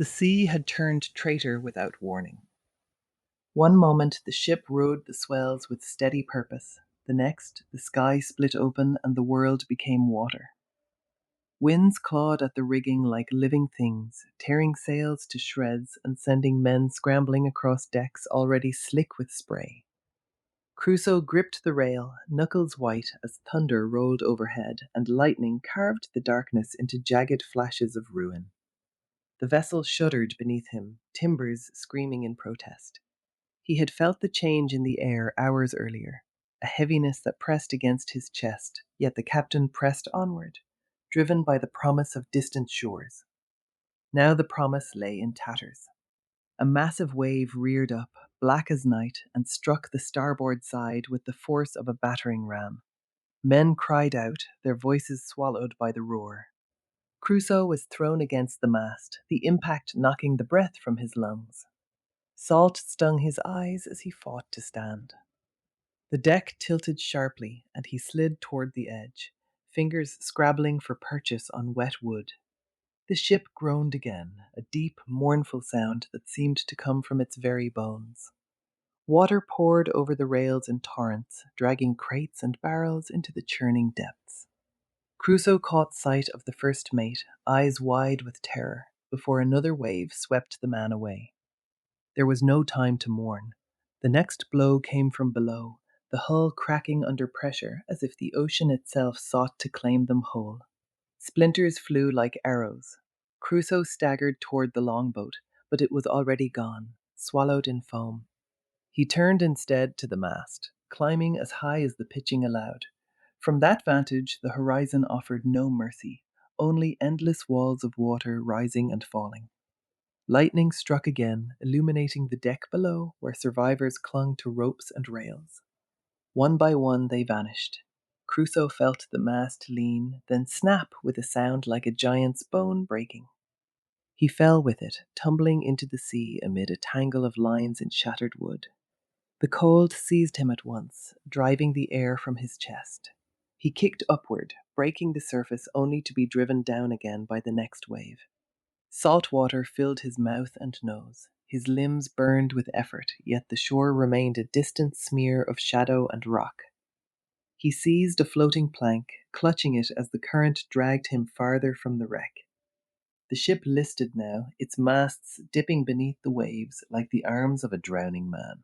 The sea had turned traitor without warning. One moment the ship rode the swells with steady purpose, the next the sky split open and the world became water. Winds clawed at the rigging like living things, tearing sails to shreds and sending men scrambling across decks already slick with spray. Crusoe gripped the rail, knuckles white as thunder rolled overhead and lightning carved the darkness into jagged flashes of ruin. The vessel shuddered beneath him, timbers screaming in protest. He had felt the change in the air hours earlier, a heaviness that pressed against his chest, yet the captain pressed onward, driven by the promise of distant shores. Now the promise lay in tatters. A massive wave reared up, black as night, and struck the starboard side with the force of a battering ram. Men cried out, their voices swallowed by the roar. Crusoe was thrown against the mast, the impact knocking the breath from his lungs. Salt stung his eyes as he fought to stand. The deck tilted sharply, and he slid toward the edge, fingers scrabbling for purchase on wet wood. The ship groaned again, a deep, mournful sound that seemed to come from its very bones. Water poured over the rails in torrents, dragging crates and barrels into the churning depths. Crusoe caught sight of the first mate, eyes wide with terror, before another wave swept the man away. There was no time to mourn. The next blow came from below, the hull cracking under pressure as if the ocean itself sought to claim them whole. Splinters flew like arrows. Crusoe staggered toward the longboat, but it was already gone, swallowed in foam. He turned instead to the mast, climbing as high as the pitching allowed. From that vantage, the horizon offered no mercy, only endless walls of water rising and falling. Lightning struck again, illuminating the deck below where survivors clung to ropes and rails. One by one they vanished. Crusoe felt the mast lean, then snap with a sound like a giant's bone breaking. He fell with it, tumbling into the sea amid a tangle of lines and shattered wood. The cold seized him at once, driving the air from his chest. He kicked upward, breaking the surface only to be driven down again by the next wave. Salt water filled his mouth and nose. His limbs burned with effort, yet the shore remained a distant smear of shadow and rock. He seized a floating plank, clutching it as the current dragged him farther from the wreck. The ship listed now, its masts dipping beneath the waves like the arms of a drowning man.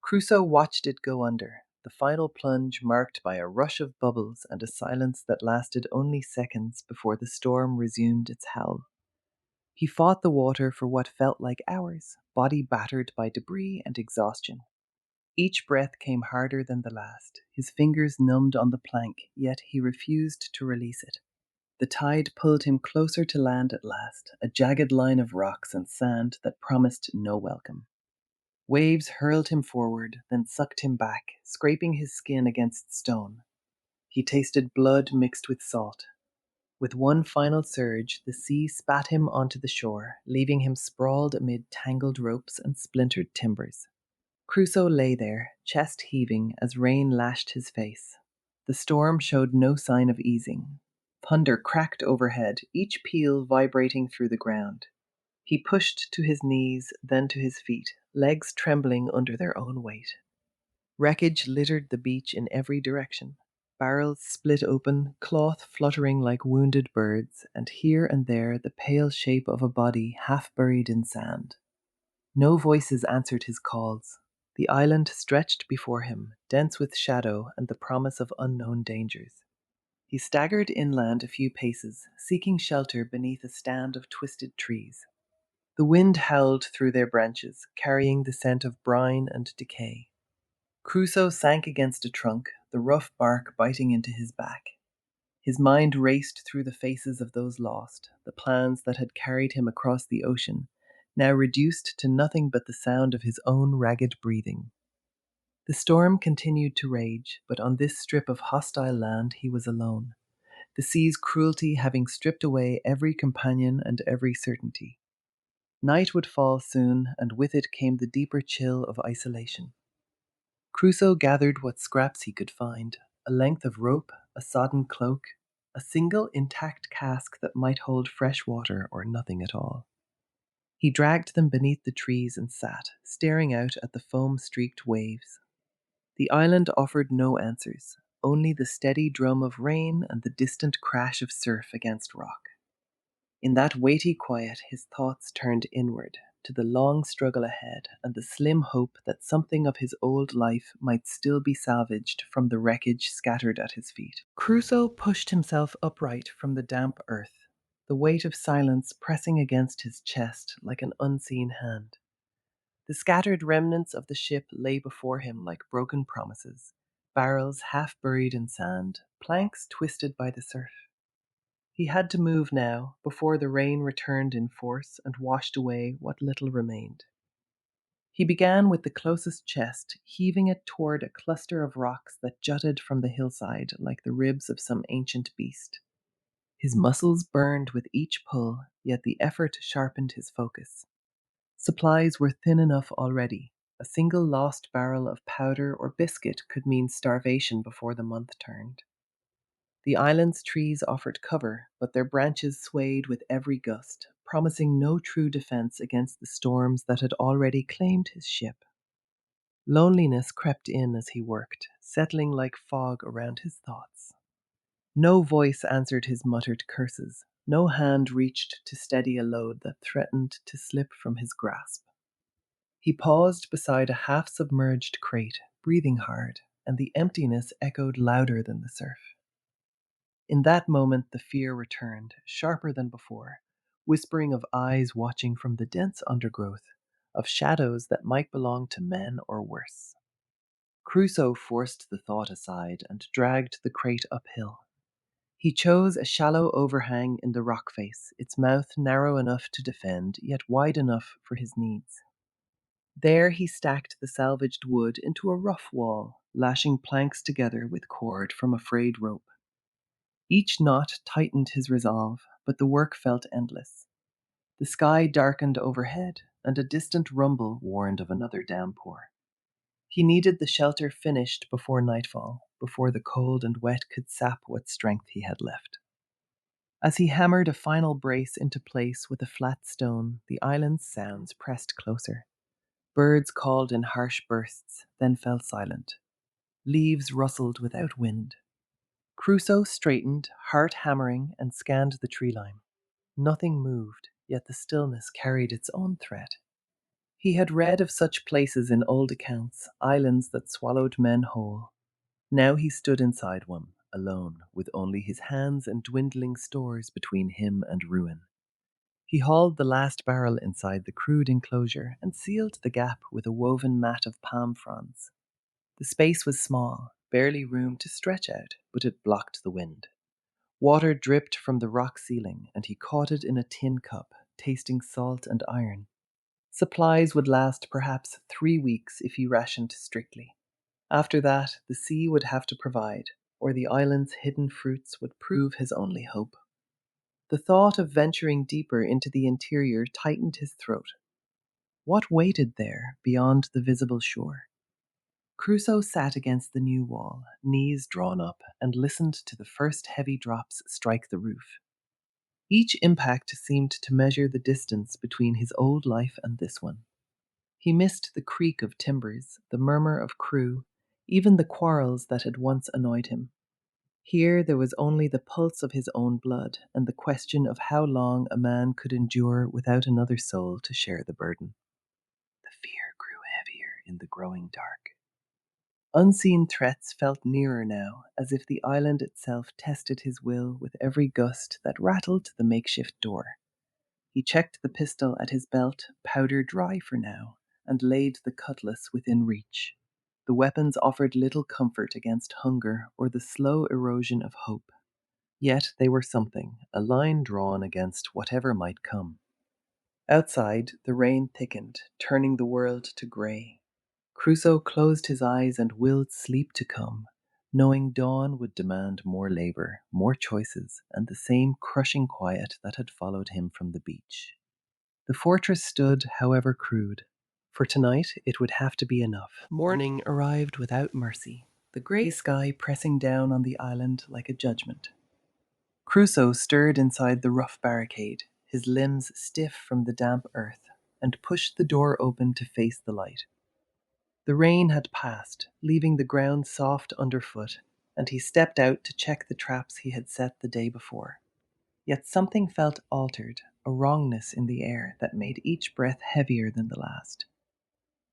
Crusoe watched it go under, the final plunge marked by a rush of bubbles and a silence that lasted only seconds before the storm resumed its howl. He fought the water for what felt like hours, body battered by debris and exhaustion. Each breath came harder than the last, his fingers numbed on the plank, yet he refused to release it. The tide pulled him closer to land at last, a jagged line of rocks and sand that promised no welcome. Waves hurled him forward, then sucked him back, scraping his skin against stone. He tasted blood mixed with salt. With one final surge, the sea spat him onto the shore, leaving him sprawled amid tangled ropes and splintered timbers. Crusoe lay there, chest heaving as rain lashed his face. The storm showed no sign of easing. Thunder cracked overhead, each peal vibrating through the ground. He pushed to his knees, then to his feet, legs trembling under their own weight. Wreckage littered the beach in every direction. Barrels split open, cloth fluttering like wounded birds, and here and there the pale shape of a body half buried in sand. No voices answered his calls. The island stretched before him, dense with shadow and the promise of unknown dangers. He staggered inland a few paces, seeking shelter beneath a stand of twisted trees. The wind howled through their branches, carrying the scent of brine and decay. Crusoe sank against a trunk, the rough bark biting into his back. His mind raced through the faces of those lost, the plans that had carried him across the ocean, now reduced to nothing but the sound of his own ragged breathing. The storm continued to rage, but on this strip of hostile land he was alone, the sea's cruelty having stripped away every companion and every certainty. Night would fall soon, and with it came the deeper chill of isolation. Crusoe gathered what scraps he could find, a length of rope, a sodden cloak, a single intact cask that might hold fresh water or nothing at all. He dragged them beneath the trees and sat, staring out at the foam-streaked waves. The island offered no answers, only the steady drum of rain and the distant crash of surf against rock. In that weighty quiet, his thoughts turned inward, to the long struggle ahead and the slim hope that something of his old life might still be salvaged from the wreckage scattered at his feet. Crusoe pushed himself upright from the damp earth, the weight of silence pressing against his chest like an unseen hand. The scattered remnants of the ship lay before him like broken promises, barrels half buried in sand, planks twisted by the surf. He had to move now, before the rain returned in force and washed away what little remained. He began with the closest chest, heaving it toward a cluster of rocks that jutted from the hillside like the ribs of some ancient beast. His muscles burned with each pull, yet the effort sharpened his focus. Supplies were thin enough already. A single lost barrel of powder or biscuit could mean starvation before the month turned. The island's trees offered cover, but their branches swayed with every gust, promising no true defense against the storms that had already claimed his ship. Loneliness crept in as he worked, settling like fog around his thoughts. No voice answered his muttered curses. No hand reached to steady a load that threatened to slip from his grasp. He paused beside a half-submerged crate, breathing hard, and the emptiness echoed louder than the surf. In that moment the fear returned, sharper than before, whispering of eyes watching from the dense undergrowth, of shadows that might belong to men or worse. Crusoe forced the thought aside and dragged the crate uphill. He chose a shallow overhang in the rock face, its mouth narrow enough to defend, yet wide enough for his needs. There he stacked the salvaged wood into a rough wall, lashing planks together with cord from a frayed rope. Each knot tightened his resolve, but the work felt endless. The sky darkened overhead, and a distant rumble warned of another downpour. He needed the shelter finished before nightfall, before the cold and wet could sap what strength he had left. As he hammered a final brace into place with a flat stone, the island's sounds pressed closer. Birds called in harsh bursts, then fell silent. Leaves rustled without wind. Crusoe straightened, heart hammering, and scanned the tree line. Nothing moved, yet the stillness carried its own threat. He had read of such places in old accounts, islands that swallowed men whole. Now he stood inside one, alone, with only his hands and dwindling stores between him and ruin. He hauled the last barrel inside the crude enclosure and sealed the gap with a woven mat of palm fronds. The space was small, barely room to stretch out, but it blocked the wind. Water dripped from the rock ceiling, and he caught it in a tin cup, tasting salt and iron. Supplies would last perhaps 3 weeks if he rationed strictly. After that, the sea would have to provide, or the island's hidden fruits would prove his only hope. The thought of venturing deeper into the interior tightened his throat. What waited there beyond the visible shore? Crusoe sat against the new wall, knees drawn up, and listened to the first heavy drops strike the roof. Each impact seemed to measure the distance between his old life and this one. He missed the creak of timbers, the murmur of crew, even the quarrels that had once annoyed him. Here there was only the pulse of his own blood and the question of how long a man could endure without another soul to share the burden. The fear grew heavier in the growing dark. Unseen threats felt nearer now, as if the island itself tested his will with every gust that rattled the makeshift door. He checked the pistol at his belt, powder dry for now, and laid the cutlass within reach. The weapons offered little comfort against hunger or the slow erosion of hope. Yet they were something, a line drawn against whatever might come. Outside, the rain thickened, turning the world to grey. Crusoe closed his eyes and willed sleep to come, knowing dawn would demand more labor, more choices, and the same crushing quiet that had followed him from the beach. The fortress stood, however crude. For tonight, it would have to be enough. Morning arrived without mercy, the grey sky pressing down on the island like a judgment. Crusoe stirred inside the rough barricade, his limbs stiff from the damp earth, and pushed the door open to face the light. The rain had passed, leaving the ground soft underfoot, and he stepped out to check the traps he had set the day before. Yet something felt altered, a wrongness in the air that made each breath heavier than the last.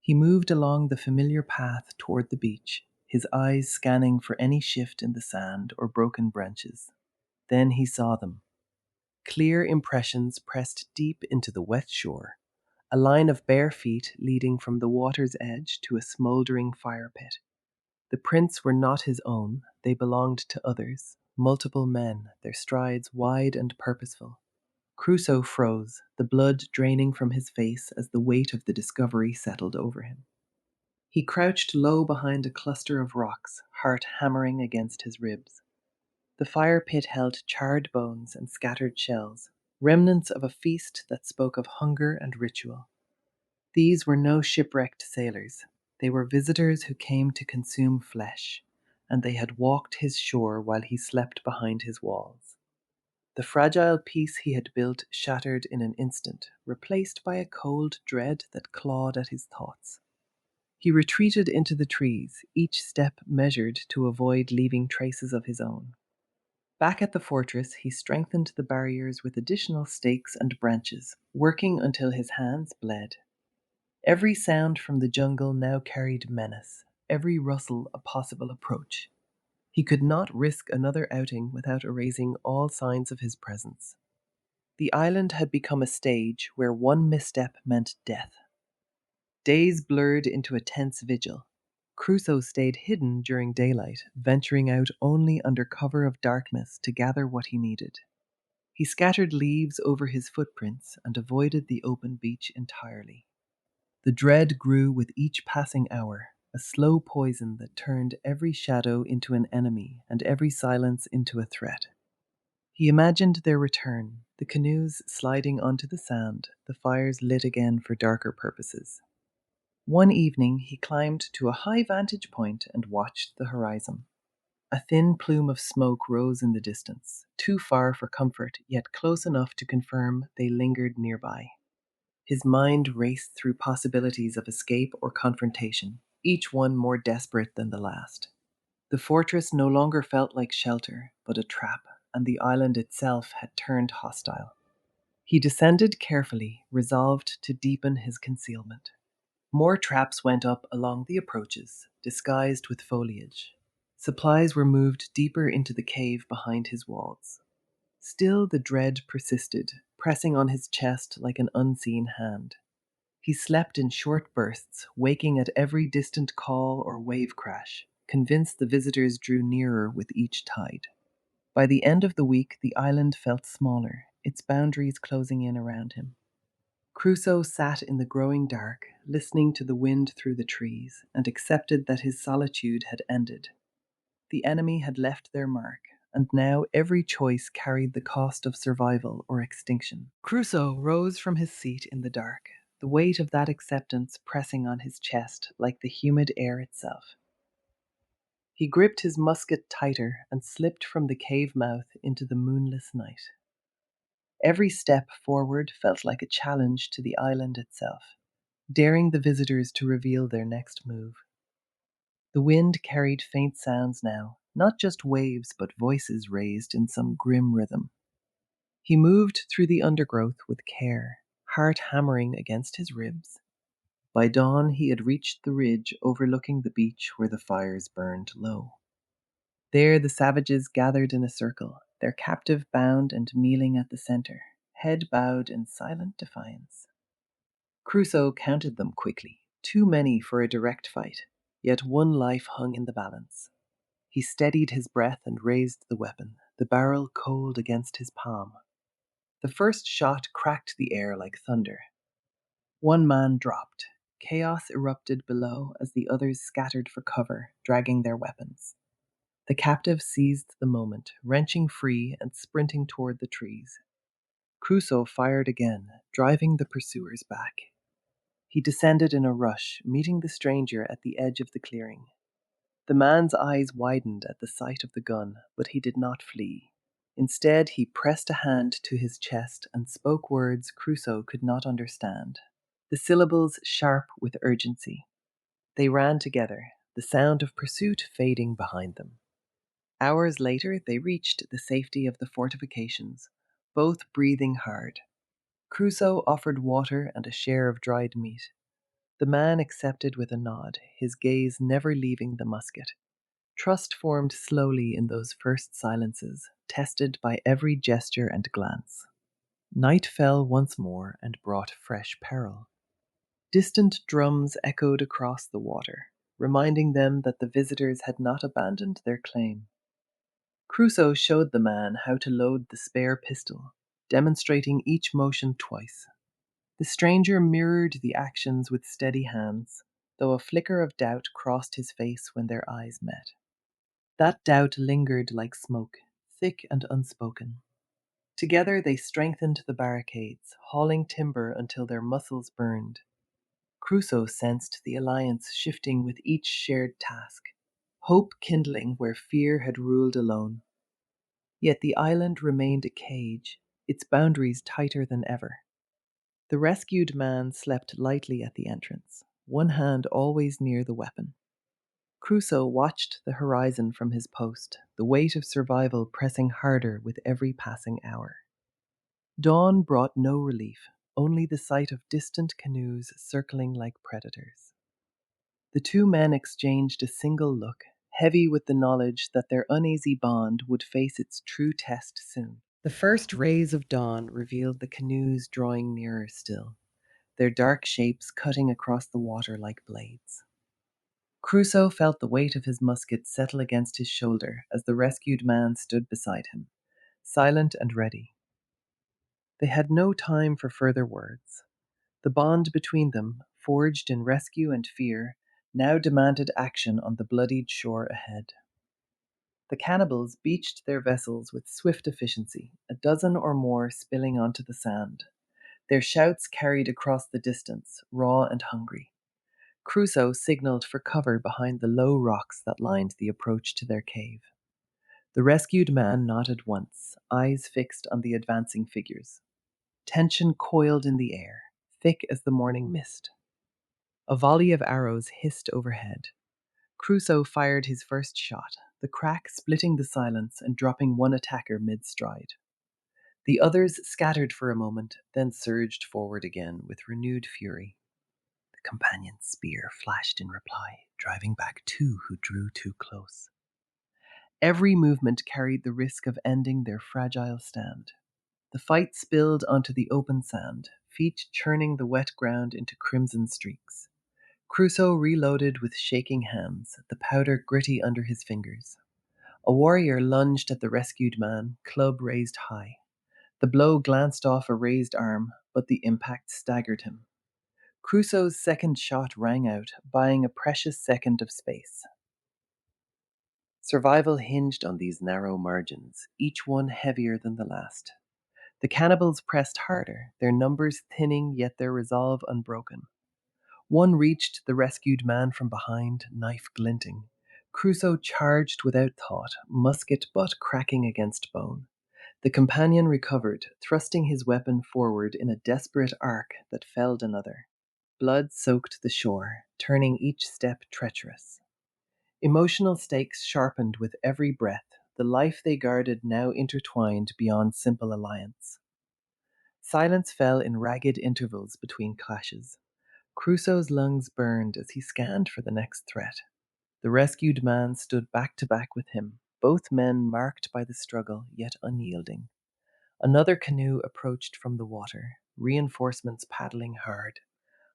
He moved along the familiar path toward the beach, his eyes scanning for any shift in the sand or broken branches. Then he saw them. Clear impressions pressed deep into the wet shore, a line of bare feet leading from the water's edge to a smouldering fire pit. The prints were not his own, they belonged to others, multiple men, their strides wide and purposeful. Crusoe froze, the blood draining from his face as the weight of the discovery settled over him. He crouched low behind a cluster of rocks, heart hammering against his ribs. The fire pit held charred bones and scattered shells, remnants of a feast that spoke of hunger and ritual. These were no shipwrecked sailors. They were visitors who came to consume flesh, and they had walked his shore while he slept behind his walls. The fragile peace he had built shattered in an instant, replaced by a cold dread that clawed at his thoughts. He retreated into the trees, each step measured to avoid leaving traces of his own. Back at the fortress, he strengthened the barriers with additional stakes and branches, working until his hands bled. Every sound from the jungle now carried menace, every rustle a possible approach. He could not risk another outing without erasing all signs of his presence. The island had become a stage where one misstep meant death. Days blurred into a tense vigil. Crusoe stayed hidden during daylight, venturing out only under cover of darkness to gather what he needed. He scattered leaves over his footprints and avoided the open beach entirely. The dread grew with each passing hour, a slow poison that turned every shadow into an enemy and every silence into a threat. He imagined their return, the canoes sliding onto the sand, the fires lit again for darker purposes. One evening he climbed to a high vantage point and watched the horizon. A thin plume of smoke rose in the distance, too far for comfort, yet close enough to confirm they lingered nearby. His mind raced through possibilities of escape or confrontation, each one more desperate than the last. The fortress no longer felt like shelter, but a trap, and the island itself had turned hostile. He descended carefully, resolved to deepen his concealment. More traps went up along the approaches, disguised with foliage. Supplies were moved deeper into the cave behind his walls. Still the dread persisted, pressing on his chest like an unseen hand. He slept in short bursts, waking at every distant call or wave crash, convinced the visitors drew nearer with each tide. By the end of the week, the island felt smaller, its boundaries closing in around him. Crusoe sat in the growing dark, listening to the wind through the trees, and accepted that his solitude had ended. The enemy had left their mark, and now every choice carried the cost of survival or extinction. Crusoe rose from his seat in the dark, the weight of that acceptance pressing on his chest like the humid air itself. He gripped his musket tighter and slipped from the cave mouth into the moonless night. Every step forward felt like a challenge to the island itself, daring the visitors to reveal their next move. The wind carried faint sounds now, not just waves but voices raised in some grim rhythm. He moved through the undergrowth with care, heart hammering against his ribs. By dawn he had reached the ridge overlooking the beach where the fires burned low. There the savages gathered in a circle, their captive bound and kneeling at the center, head bowed in silent defiance. Crusoe counted them quickly, too many for a direct fight, yet one life hung in the balance. He steadied his breath and raised the weapon, the barrel cold against his palm. The first shot cracked the air like thunder. One man dropped. Chaos erupted below as the others scattered for cover, dragging their weapons. The captive seized the moment, wrenching free and sprinting toward the trees. Crusoe fired again, driving the pursuers back. He descended in a rush, meeting the stranger at the edge of the clearing. The man's eyes widened at the sight of the gun, but he did not flee. Instead, he pressed a hand to his chest and spoke words Crusoe could not understand, the syllables sharp with urgency. They ran together, the sound of pursuit fading behind them. Hours later, they reached the safety of the fortifications, both breathing hard. Crusoe offered water and a share of dried meat. The man accepted with a nod, his gaze never leaving the musket. Trust formed slowly in those first silences, tested by every gesture and glance. Night fell once more and brought fresh peril. Distant drums echoed across the water, reminding them that the visitors had not abandoned their claim. Crusoe showed the man how to load the spare pistol, demonstrating each motion twice. The stranger mirrored the actions with steady hands, though a flicker of doubt crossed his face when their eyes met. That doubt lingered like smoke, thick and unspoken. Together they strengthened the barricades, hauling timber until their muscles burned. Crusoe sensed the alliance shifting with each shared task, hope kindling where fear had ruled alone. Yet the island remained a cage, its boundaries tighter than ever. The rescued man slept lightly at the entrance, one hand always near the weapon. Crusoe watched the horizon from his post, the weight of survival pressing harder with every passing hour. Dawn brought no relief, only the sight of distant canoes circling like predators. The two men exchanged a single look, heavy with the knowledge that their uneasy bond would face its true test soon. The first rays of dawn revealed the canoes drawing nearer still, their dark shapes cutting across the water like blades. Crusoe felt the weight of his musket settle against his shoulder as the rescued man stood beside him, silent and ready. They had no time for further words. The bond between them, forged in rescue and fear, now demanded action on the bloodied shore ahead. The cannibals beached their vessels with swift efficiency, a dozen or more spilling onto the sand. Their shouts carried across the distance, raw and hungry. Crusoe signaled for cover behind the low rocks that lined the approach to their cave. The rescued man nodded once, eyes fixed on the advancing figures. Tension coiled in the air, thick as the morning mist. A volley of arrows hissed overhead. Crusoe fired his first shot, the crack splitting the silence and dropping one attacker mid-stride. The others scattered for a moment, then surged forward again with renewed fury. The companion's spear flashed in reply, driving back two who drew too close. Every movement carried the risk of ending their fragile stand. The fight spilled onto the open sand, feet churning the wet ground into crimson streaks. Crusoe reloaded with shaking hands, the powder gritty under his fingers. A warrior lunged at the rescued man, club raised high. The blow glanced off a raised arm, but the impact staggered him. Crusoe's second shot rang out, buying a precious second of space. Survival hinged on these narrow margins, each one heavier than the last. The cannibals pressed harder, their numbers thinning yet their resolve unbroken. One reached the rescued man from behind, knife glinting. Crusoe charged without thought, musket butt cracking against bone. The companion recovered, thrusting his weapon forward in a desperate arc that felled another. Blood soaked the shore, turning each step treacherous. Emotional stakes sharpened with every breath, the life they guarded now intertwined beyond simple alliance. Silence fell in ragged intervals between clashes. Crusoe's lungs burned as he scanned for the next threat. The rescued man stood back to back with him, both men marked by the struggle, yet unyielding. Another canoe approached from the water, reinforcements paddling hard.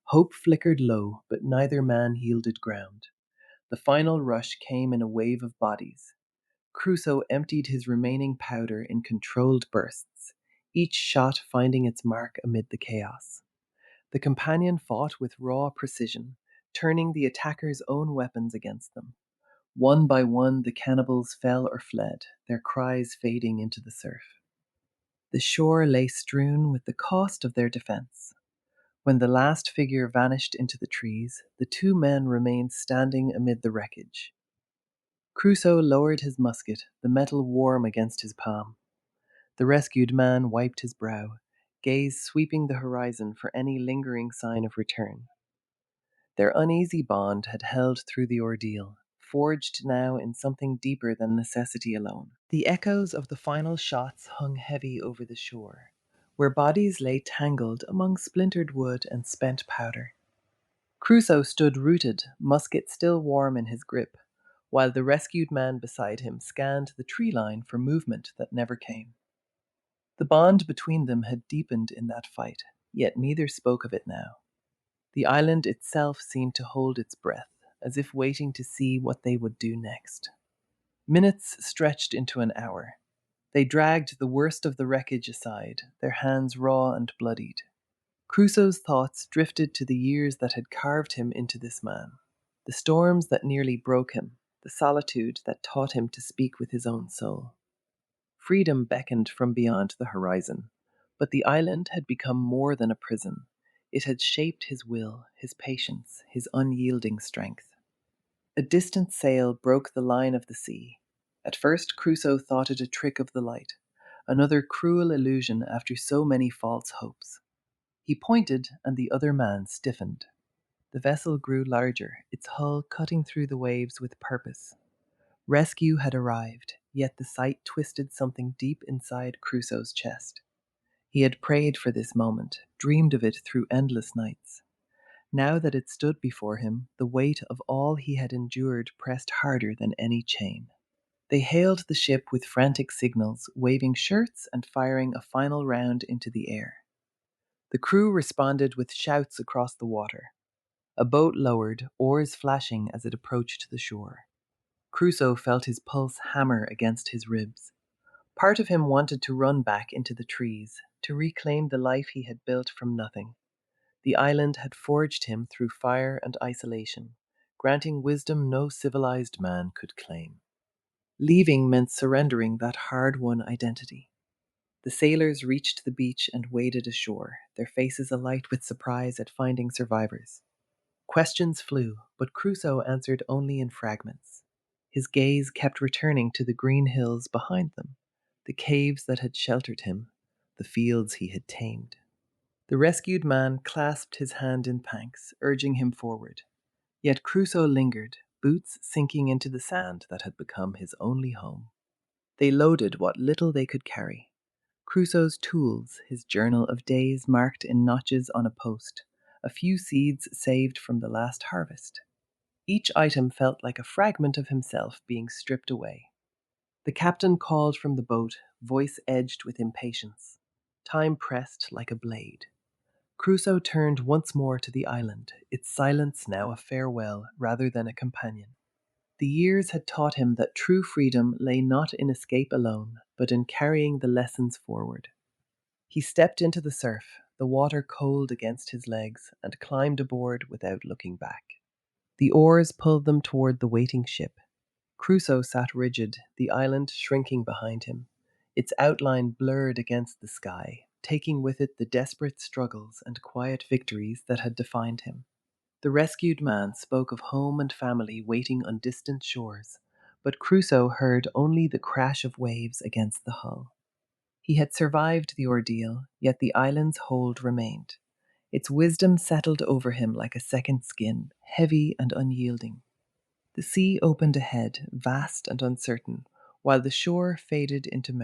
Hope flickered low, but neither man yielded ground. The final rush came in a wave of bodies. Crusoe emptied his remaining powder in controlled bursts, each shot finding its mark amid the chaos. The companion fought with raw precision, turning the attackers' own weapons against them. One by one, the cannibals fell or fled, their cries fading into the surf. The shore lay strewn with the cost of their defense. When the last figure vanished into the trees, the two men remained standing amid the wreckage. Crusoe lowered his musket, the metal warm against his palm. The rescued man wiped his brow, gaze sweeping the horizon for any lingering sign of return. Their uneasy bond had held through the ordeal, forged now in something deeper than necessity alone. The echoes of the final shots hung heavy over the shore, where bodies lay tangled among splintered wood and spent powder. Crusoe stood rooted, musket still warm in his grip, while the rescued man beside him scanned the tree line for movement that never came. The bond between them had deepened in that fight, yet neither spoke of it now. The island itself seemed to hold its breath, as if waiting to see what they would do next. Minutes stretched into an hour. They dragged the worst of the wreckage aside, their hands raw and bloodied. Crusoe's thoughts drifted to the years that had carved him into this man, the storms that nearly broke him, the solitude that taught him to speak with his own soul. Freedom beckoned from beyond the horizon, but the island had become more than a prison. It had shaped his will, his patience, his unyielding strength. A distant sail broke the line of the sea. At first Crusoe thought it a trick of the light, another cruel illusion after so many false hopes. He pointed, and the other man stiffened. The vessel grew larger, its hull cutting through the waves with purpose. Rescue had arrived, yet the sight twisted something deep inside Crusoe's chest. He had prayed for this moment, dreamed of it through endless nights. Now that it stood before him, the weight of all he had endured pressed harder than any chain. They hailed the ship with frantic signals, waving shirts and firing a final round into the air. The crew responded with shouts across the water. A boat lowered, oars flashing as it approached the shore. Crusoe felt his pulse hammer against his ribs. Part of him wanted to run back into the trees, to reclaim the life he had built from nothing. The island had forged him through fire and isolation, granting wisdom no civilized man could claim. Leaving meant surrendering that hard-won identity. The sailors reached the beach and waded ashore, their faces alight with surprise at finding survivors. Questions flew, but Crusoe answered only in fragments. His gaze kept returning to the green hills behind them, the caves that had sheltered him, the fields he had tamed. The rescued man clasped his hand in thanks, urging him forward. Yet Crusoe lingered, boots sinking into the sand that had become his only home. They loaded what little they could carry. Crusoe's tools, his journal of days marked in notches on a post, a few seeds saved from the last harvest. Each item felt like a fragment of himself being stripped away. The captain called from the boat, voice edged with impatience. Time pressed like a blade. Crusoe turned once more to the island, its silence now a farewell rather than a companion. The years had taught him that true freedom lay not in escape alone, but in carrying the lessons forward. He stepped into the surf, the water cold against his legs, and climbed aboard without looking back. The oars pulled them toward the waiting ship. Crusoe sat rigid, the island shrinking behind him, its outline blurred against the sky, taking with it the desperate struggles and quiet victories that had defined him. The rescued man spoke of home and family waiting on distant shores, but Crusoe heard only the crash of waves against the hull. He had survived the ordeal, yet the island's hold remained. Its wisdom settled over him like a second skin, heavy and unyielding. The sea opened ahead, vast and uncertain, while the shore faded into memory.